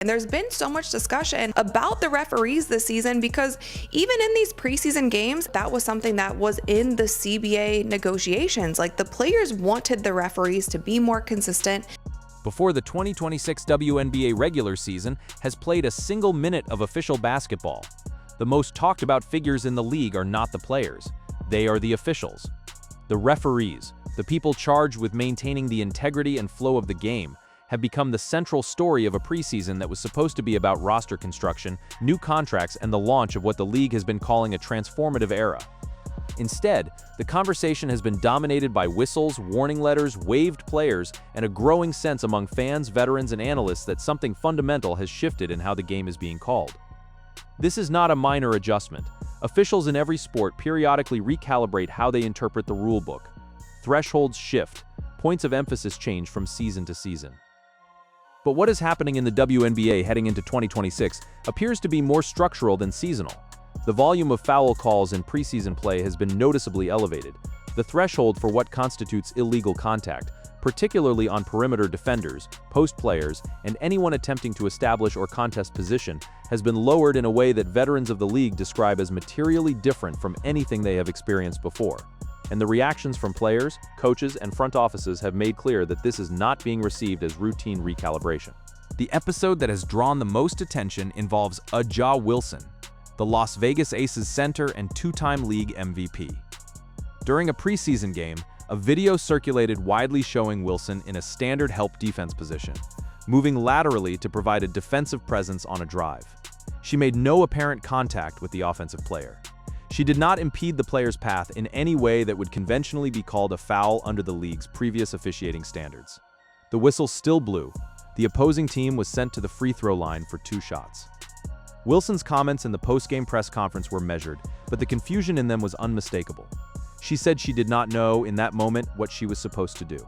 And there's been so much discussion about the referees this season because even in these preseason games, that was something that was in the CBA negotiations. Like, the players wanted the referees to be more consistent. Before the 2026 WNBA regular season has played a single minute of official basketball. The most talked about figures in the league are not the players. They are the officials. The referees, the people charged with maintaining the integrity and flow of the game, have become the central story of a preseason that was supposed to be about roster construction, new contracts, and the launch of what the league has been calling a transformative era. Instead, the conversation has been dominated by whistles, warning letters, waived players, and a growing sense among fans, veterans, and analysts that something fundamental has shifted in how the game is being called. This is not a minor adjustment. Officials in every sport periodically recalibrate how they interpret the rulebook. Thresholds shift, points of emphasis change from season to season. But what is happening in the WNBA heading into 2026 appears to be more structural than seasonal. The volume of foul calls in preseason play has been noticeably elevated. The threshold for what constitutes illegal contact, particularly on perimeter defenders, post players, and anyone attempting to establish or contest position, has been lowered in a way that veterans of the league describe as materially different from anything they have experienced before. And the reactions from players, coaches, and front offices have made clear that this is not being received as routine recalibration. The episode that has drawn the most attention involves Aja Wilson, the Las Vegas Aces center and two-time league MVP. During a preseason game, a video circulated widely showing Wilson in a standard help defense position, moving laterally to provide a defensive presence on a drive. She made no apparent contact with the offensive player. She did not impede the player's path in any way that would conventionally be called a foul under the league's previous officiating standards. The whistle still blew. The opposing team was sent to the free throw line for 2 shots. Wilson's comments in the post-game press conference were measured, but the confusion in them was unmistakable. She said she did not know in that moment what she was supposed to do.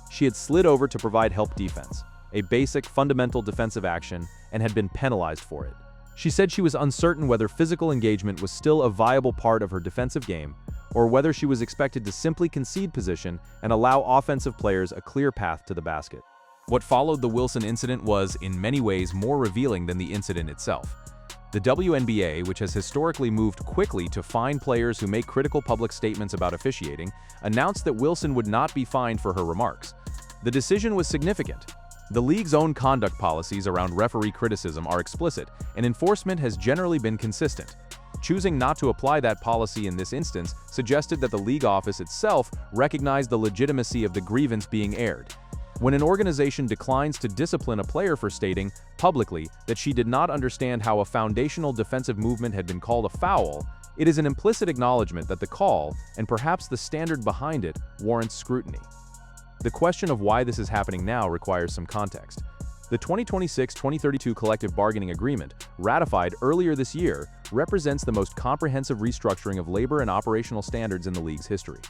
She had slid over to provide help defense, a basic, fundamental defensive action, and had been penalized for it. She said she was uncertain whether physical engagement was still a viable part of her defensive game, or whether she was expected to simply concede position and allow offensive players a clear path to the basket. What followed the Wilson incident was, in many ways, more revealing than the incident itself. The WNBA, which has historically moved quickly to fine players who make critical public statements about officiating, announced that Wilson would not be fined for her remarks. The decision was significant. The league's own conduct policies around referee criticism are explicit, and enforcement has generally been consistent. Choosing not to apply that policy in this instance suggested that the league office itself recognized the legitimacy of the grievance being aired. When an organization declines to discipline a player for stating, publicly, that she did not understand how a foundational defensive movement had been called a foul, it is an implicit acknowledgement that the call, and perhaps the standard behind it, warrants scrutiny. The question of why this is happening now requires some context. The 2026-2032 Collective Bargaining Agreement, ratified earlier this year, represents the most comprehensive restructuring of labor and operational standards in the league's history.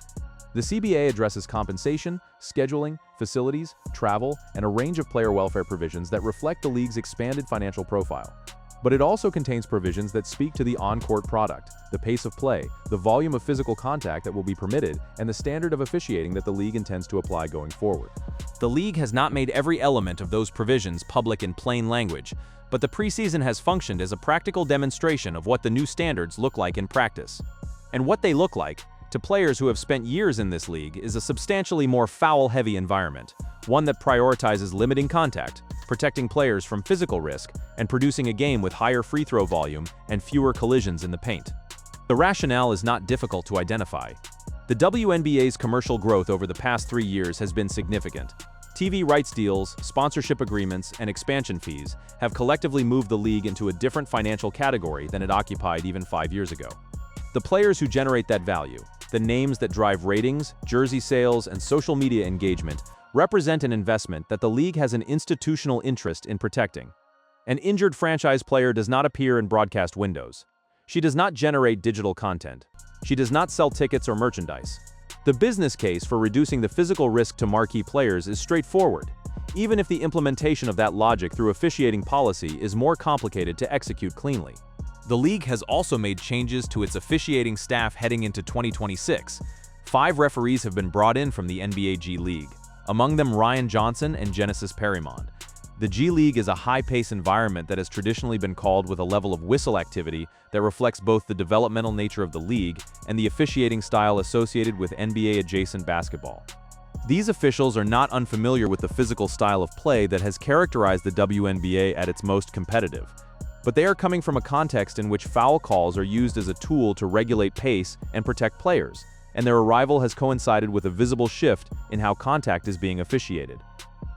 The CBA addresses compensation, scheduling, facilities, travel, and a range of player welfare provisions that reflect the league's expanded financial profile. But it also contains provisions that speak to the on-court product, the pace of play, the volume of physical contact that will be permitted, and the standard of officiating that the league intends to apply going forward. The league has not made every element of those provisions public in plain language, but the preseason has functioned as a practical demonstration of what the new standards look like in practice. And what they look like, to players who have spent years in this league, is a substantially more foul-heavy environment, one that prioritizes limiting contact, protecting players from physical risk, and producing a game with higher free throw volume and fewer collisions in the paint. The rationale is not difficult to identify. The WNBA's commercial growth over the past 3 years has been significant. TV rights deals, sponsorship agreements, and expansion fees have collectively moved the league into a different financial category than it occupied even 5 years ago. The players who generate that value, the names that drive ratings, jersey sales, and social media engagement, represent an investment that the league has an institutional interest in protecting. An injured franchise player does not appear in broadcast windows. She does not generate digital content. She does not sell tickets or merchandise. The business case for reducing the physical risk to marquee players is straightforward, even if the implementation of that logic through officiating policy is more complicated to execute cleanly. The league has also made changes to its officiating staff heading into 2026. 5 referees have been brought in from the NBA G League, among them Ryan Johnson and Genesis Perrimond. The G League is a high-pace environment that has traditionally been called with a level of whistle activity that reflects both the developmental nature of the league and the officiating style associated with NBA-adjacent basketball. These officials are not unfamiliar with the physical style of play that has characterized the WNBA at its most competitive, but they are coming from a context in which foul calls are used as a tool to regulate pace and protect players, and their arrival has coincided with a visible shift in how contact is being officiated.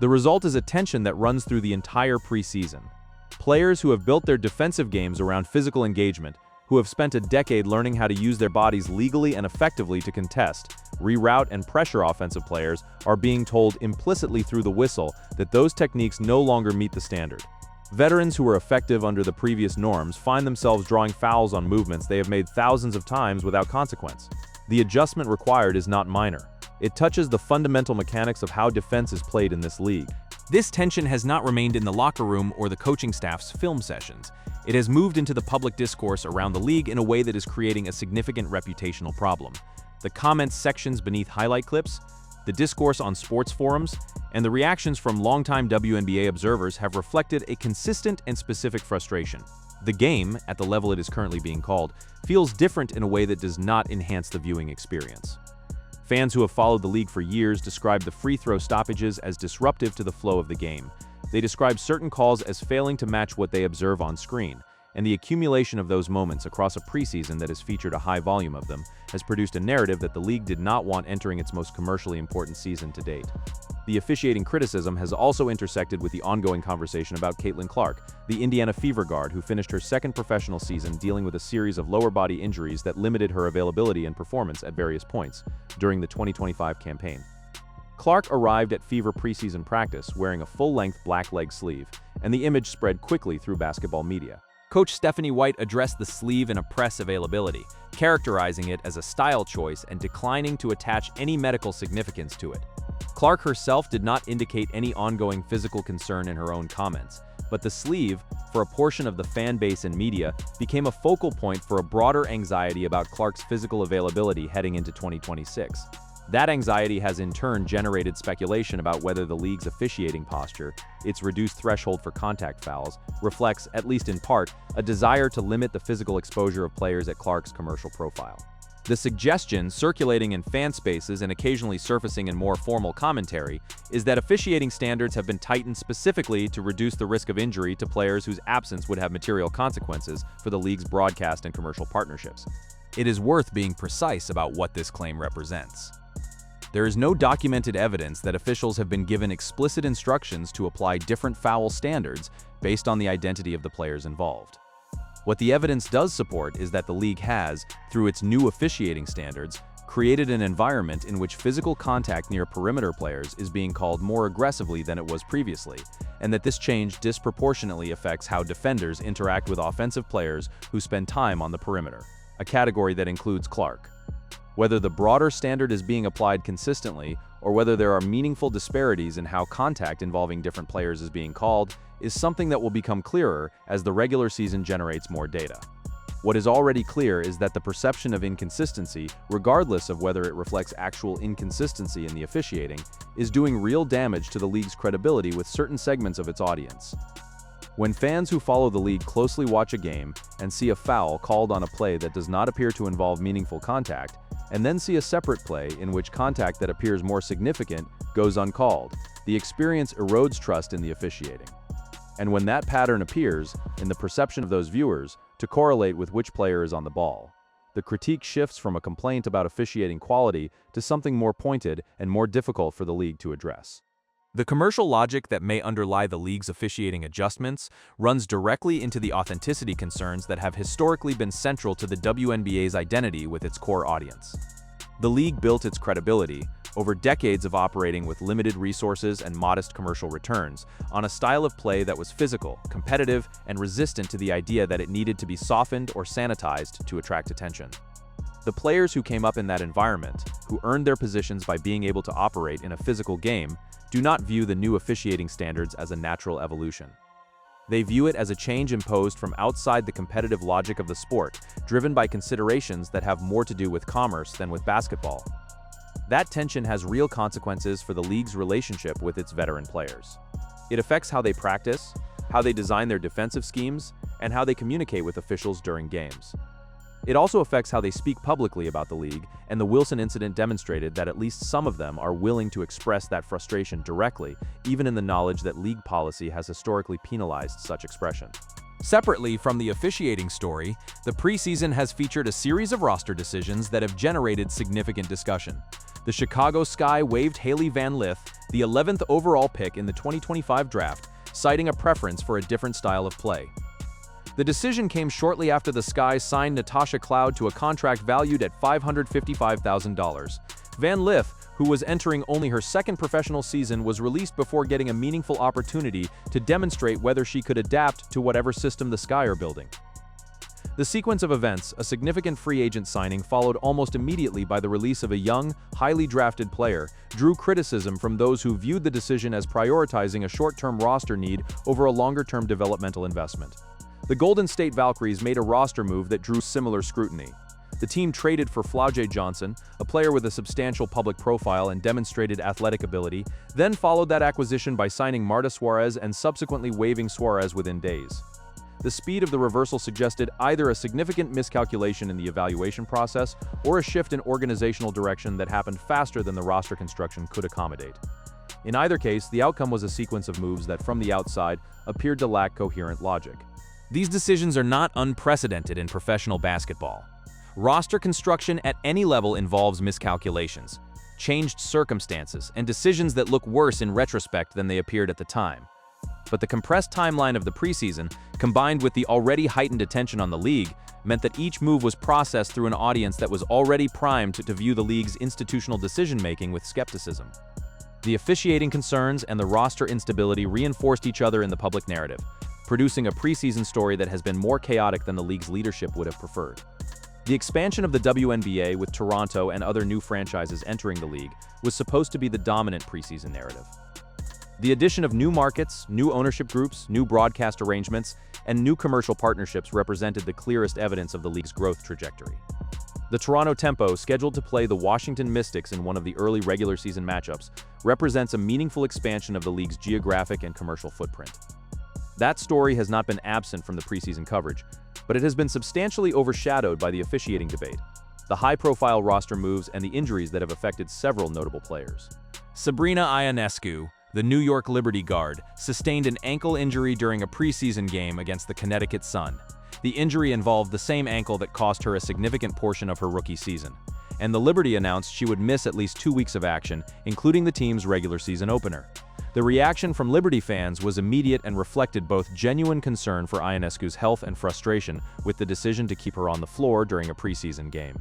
The result is a tension that runs through the entire preseason. Players who have built their defensive games around physical engagement, who have spent a decade learning how to use their bodies legally and effectively to contest, reroute, and pressure offensive players, are being told implicitly through the whistle that those techniques no longer meet the standard. Veterans who were effective under the previous norms find themselves drawing fouls on movements they have made thousands of times without consequence. The adjustment required is not minor. It touches the fundamental mechanics of how defense is played in this league. This tension has not remained in the locker room or the coaching staff's film sessions. It has moved into the public discourse around the league in a way that is creating a significant reputational problem. The comments sections beneath highlight clips, the discourse on sports forums, and the reactions from longtime WNBA observers have reflected a consistent and specific frustration. The game, at the level it is currently being called, feels different in a way that does not enhance the viewing experience. Fans who have followed the league for years describe the free throw stoppages as disruptive to the flow of the game. They describe certain calls as failing to match what they observe on screen, and the accumulation of those moments across a preseason that has featured a high volume of them has produced a narrative that the league did not want entering its most commercially important season to date. The officiating criticism has also intersected with the ongoing conversation about Caitlin Clark, the Indiana Fever guard who finished her second professional season dealing with a series of lower body injuries that limited her availability and performance at various points during the 2025 campaign. Clark arrived at Fever preseason practice wearing a full-length black leg sleeve, and the image spread quickly through basketball media. Coach Stephanie White addressed the sleeve in a press availability, characterizing it as a style choice and declining to attach any medical significance to it. Clark herself did not indicate any ongoing physical concern in her own comments, but the sleeve, for a portion of the fan base and media, became a focal point for a broader anxiety about Clark's physical availability heading into 2026. That anxiety has in turn generated speculation about whether the league's officiating posture, its reduced threshold for contact fouls, reflects, at least in part, a desire to limit the physical exposure of players at Clark's commercial profile. The suggestion, circulating in fan spaces and occasionally surfacing in more formal commentary, is that officiating standards have been tightened specifically to reduce the risk of injury to players whose absence would have material consequences for the league's broadcast and commercial partnerships. It is worth being precise about what this claim represents. There is no documented evidence that officials have been given explicit instructions to apply different foul standards based on the identity of the players involved. What the evidence does support is that the league has, through its new officiating standards, created an environment in which physical contact near perimeter players is being called more aggressively than it was previously, and that this change disproportionately affects how defenders interact with offensive players who spend time on the perimeter, a category that includes Clark. Whether the broader standard is being applied consistently, or whether there are meaningful disparities in how contact involving different players is being called, is something that will become clearer as the regular season generates more data. What is already clear is that the perception of inconsistency, regardless of whether it reflects actual inconsistency in the officiating, is doing real damage to the league's credibility with certain segments of its audience. When fans who follow the league closely watch a game and see a foul called on a play that does not appear to involve meaningful contact, and then see a separate play in which contact that appears more significant goes uncalled, the experience erodes trust in the officiating. And when that pattern appears, in the perception of those viewers, to correlate with which player is on the ball, the critique shifts from a complaint about officiating quality to something more pointed and more difficult for the league to address. The commercial logic that may underlie the league's officiating adjustments runs directly into the authenticity concerns that have historically been central to the WNBA's identity with its core audience. The league built its credibility, over decades of operating with limited resources and modest commercial returns, on a style of play that was physical, competitive, and resistant to the idea that it needed to be softened or sanitized to attract attention. The players who came up in that environment, who earned their positions by being able to operate in a physical game, do not view the new officiating standards as a natural evolution. They view it as a change imposed from outside the competitive logic of the sport, driven by considerations that have more to do with commerce than with basketball. That tension has real consequences for the league's relationship with its veteran players. It affects how they practice, how they design their defensive schemes, and how they communicate with officials during games. It also affects how they speak publicly about the league, and the Wilson incident demonstrated that at least some of them are willing to express that frustration directly, even in the knowledge that league policy has historically penalized such expression. Separately from the officiating story, the preseason has featured a series of roster decisions that have generated significant discussion. The Chicago Sky waived Hailey Van Lith, the 11th overall pick in the 2025 draft, citing a preference for a different style of play. The decision came shortly after the Sky signed Natasha Cloud to a contract valued at $555,000. Van Lith, who was entering only her second professional season, was released before getting a meaningful opportunity to demonstrate whether she could adapt to whatever system the Sky are building. The sequence of events, a significant free agent signing followed almost immediately by the release of a young, highly drafted player, drew criticism from those who viewed the decision as prioritizing a short-term roster need over a longer-term developmental investment. The Golden State Valkyries made a roster move that drew similar scrutiny. The team traded for Flau'jae Johnson, a player with a substantial public profile and demonstrated athletic ability, then followed that acquisition by signing Marta Suarez and subsequently waiving Suarez within days. The speed of the reversal suggested either a significant miscalculation in the evaluation process or a shift in organizational direction that happened faster than the roster construction could accommodate. In either case, the outcome was a sequence of moves that, from the outside, appeared to lack coherent logic. These decisions are not unprecedented in professional basketball. Roster construction at any level involves miscalculations, changed circumstances, and decisions that look worse in retrospect than they appeared at the time. But the compressed timeline of the preseason, combined with the already heightened attention on the league, meant that each move was processed through an audience that was already primed to view the league's institutional decision-making with skepticism. The officiating concerns and the roster instability reinforced each other in the public narrative, producing a preseason story that has been more chaotic than the league's leadership would have preferred. The expansion of the WNBA, with Toronto and other new franchises entering the league, was supposed to be the dominant preseason narrative. The addition of new markets, new ownership groups, new broadcast arrangements, and new commercial partnerships represented the clearest evidence of the league's growth trajectory. The Toronto Tempo, scheduled to play the Washington Mystics in one of the early regular season matchups, represents a meaningful expansion of the league's geographic and commercial footprint. That story has not been absent from the preseason coverage, but it has been substantially overshadowed by the officiating debate, the high-profile roster moves, and the injuries that have affected several notable players. Sabrina Ionescu, the New York Liberty guard, sustained an ankle injury during a preseason game against the Connecticut Sun. The injury involved the same ankle that cost her a significant portion of her rookie season, and the Liberty announced she would miss at least 2 weeks of action, including the team's regular season opener. The reaction from Liberty fans was immediate and reflected both genuine concern for Ionescu's health and frustration with the decision to keep her on the floor during a preseason game.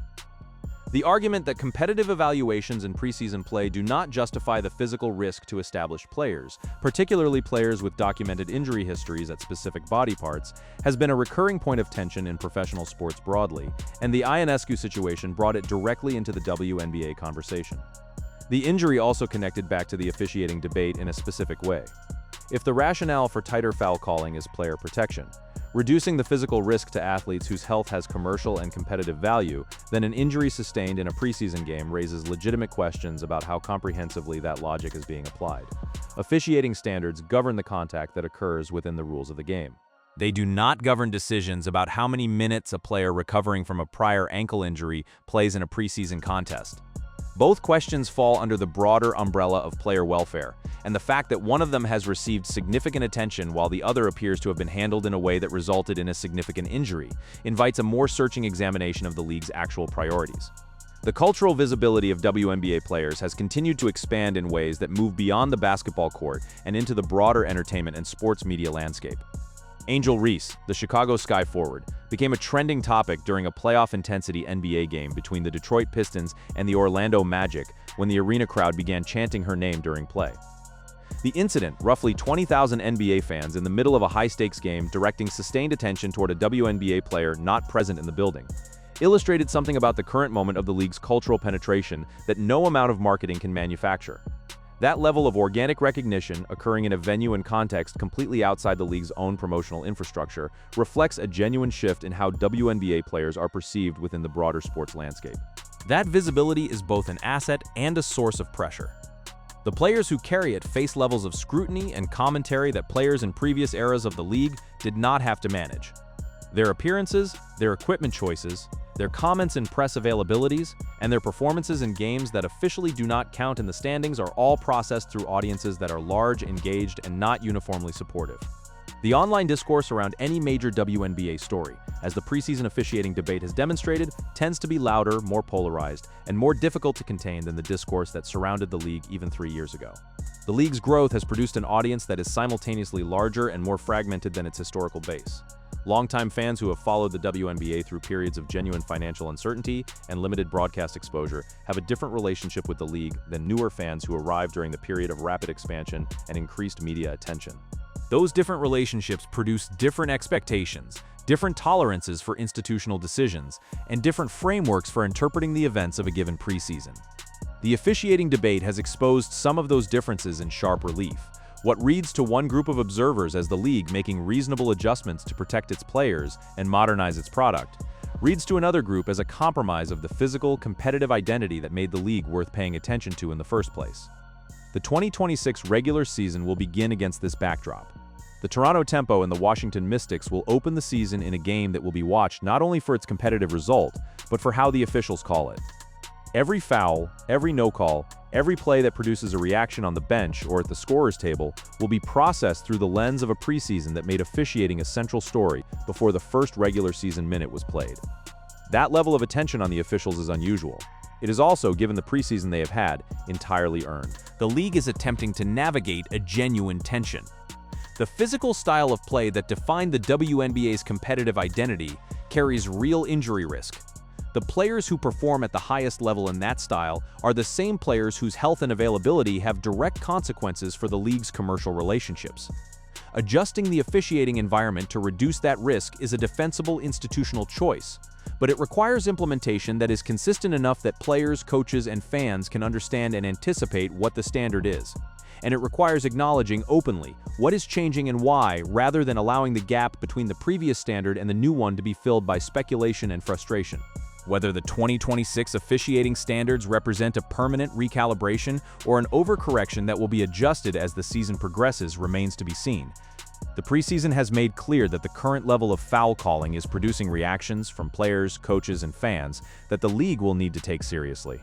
The argument that competitive evaluations in preseason play do not justify the physical risk to established players, particularly players with documented injury histories at specific body parts, has been a recurring point of tension in professional sports broadly, and the Ionescu situation brought it directly into the WNBA conversation. The injury also connected back to the officiating debate in a specific way. If the rationale for tighter foul calling is player protection, reducing the physical risk to athletes whose health has commercial and competitive value, then an injury sustained in a preseason game raises legitimate questions about how comprehensively that logic is being applied. Officiating standards govern the contact that occurs within the rules of the game. They do not govern decisions about how many minutes a player recovering from a prior ankle injury plays in a preseason contest. Both questions fall under the broader umbrella of player welfare, and the fact that one of them has received significant attention while the other appears to have been handled in a way that resulted in a significant injury invites a more searching examination of the league's actual priorities. The cultural visibility of WNBA players has continued to expand in ways that move beyond the basketball court and into the broader entertainment and sports media landscape. Angel Reese, the Chicago Sky forward, became a trending topic during a playoff-intensity NBA game between the Detroit Pistons and the Orlando Magic when the arena crowd began chanting her name during play. The incident, roughly 20,000 NBA fans in the middle of a high-stakes game directing sustained attention toward a WNBA player not present in the building, illustrated something about the current moment of the league's cultural penetration that no amount of marketing can manufacture. That level of organic recognition, occurring in a venue and context completely outside the league's own promotional infrastructure, reflects a genuine shift in how WNBA players are perceived within the broader sports landscape. That visibility is both an asset and a source of pressure. The players who carry it face levels of scrutiny and commentary that players in previous eras of the league did not have to manage. Their appearances, their equipment choices, their comments in press availabilities, and their performances in games that officially do not count in the standings are all processed through audiences that are large, engaged, and not uniformly supportive. The online discourse around any major WNBA story, as the preseason officiating debate has demonstrated, tends to be louder, more polarized, and more difficult to contain than the discourse that surrounded the league even 3 years ago. The league's growth has produced an audience that is simultaneously larger and more fragmented than its historical base. Longtime fans who have followed the WNBA through periods of genuine financial uncertainty and limited broadcast exposure have a different relationship with the league than newer fans who arrived during the period of rapid expansion and increased media attention. Those different relationships produce different expectations, different tolerances for institutional decisions, and different frameworks for interpreting the events of a given preseason. The officiating debate has exposed some of those differences in sharp relief. What reads to one group of observers as the league making reasonable adjustments to protect its players and modernize its product, reads to another group as a compromise of the physical, competitive identity that made the league worth paying attention to in the first place. The 2026 regular season will begin against this backdrop. The Toronto Tempo and the Washington Mystics will open the season in a game that will be watched not only for its competitive result, but for how the officials call it. Every foul, every no-call, every play that produces a reaction on the bench or at the scorer's table will be processed through the lens of a preseason that made officiating a central story before the first regular season minute was played. That level of attention on the officials is unusual. It is also, given the preseason they have had, entirely earned. The league is attempting to navigate a genuine tension. The physical style of play that defined the WNBA's competitive identity carries real injury risk. The players who perform at the highest level in that style are the same players whose health and availability have direct consequences for the league's commercial relationships. Adjusting the officiating environment to reduce that risk is a defensible institutional choice, but it requires implementation that is consistent enough that players, coaches, and fans can understand and anticipate what the standard is. And it requires acknowledging openly what is changing and why, rather than allowing the gap between the previous standard and the new one to be filled by speculation and frustration. Whether the 2026 officiating standards represent a permanent recalibration or an overcorrection that will be adjusted as the season progresses remains to be seen. The preseason has made clear that the current level of foul calling is producing reactions from players, coaches, and fans that the league will need to take seriously.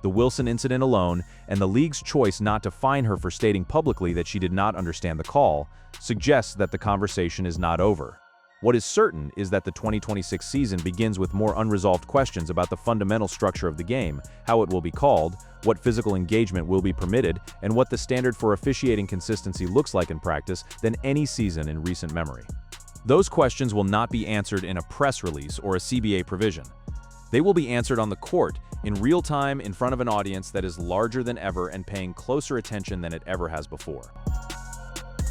The Wilson incident alone, and the league's choice not to fine her for stating publicly that she did not understand the call, suggests that the conversation is not over. What is certain is that the 2026 season begins with more unresolved questions about the fundamental structure of the game, how it will be called, what physical engagement will be permitted, and what the standard for officiating consistency looks like in practice than any season in recent memory. Those questions will not be answered in a press release or a CBA provision. They will be answered on the court, in real time in front of an audience that is larger than ever and paying closer attention than it ever has before.